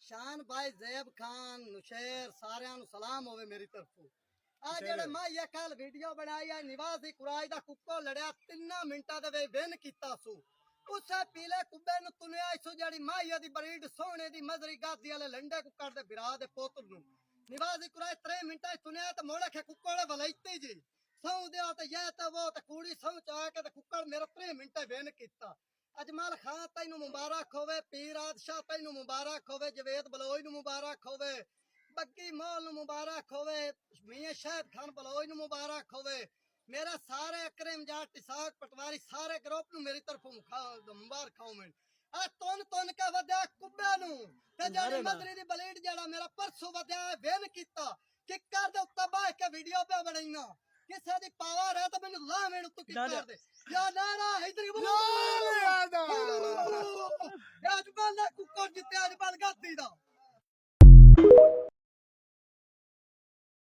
शान भाई जैब खान नुशेर सारिਆਂ ਨੂੰ सलाम होवे मेरी तरफों आ जेड़े मैं ये कल वीडियो बनाई है निवासी कुराई दा कुक्को लड़या 3 मिनटां दे वे विन कीता सु उसे पीले कुब्बे नु तुनिया इसो जेड़ी माईया दी बरीड सोने दी मजरी गादी वाले लंडे कुक्कड़ दे बिरा दे पोतर नु निवासी कुराई 3 मिनटां तुनिया ते मोड़े खे कुक्को दे वलैती जी सौ दिया ते ये ते वो ते कुड़ी सौ चा के ते कुक्कड़ मेरा 3 मिनटां विन कीता अजमल खान तैनू मुबारक होवे पीर आदशाह तैनू मुबारक होवे जवेद बलोई नू मुबारक होवे बग्गी मोल नू मुबारक होवे मियां शाहिद खान बलोई नू मुबारक होवे मेरा सारे अकरम जाट इसाक पटवारी सारे ग्रुप नू मेरी तरफों मुबारक होवे आ तुन के वद्या कुब्बे नू ते जेड़ी मदरी दी बलीड जेड़ा मेरा परसों वद्या विन कीता किकर दे उत्ते बाह के वीडियो पे बनाईना किसे दी पावर है तो मैनू ला मैनू तू किकर दे या नारा इधर बोल अजमल ने कुकर जिते अजमल गाती दा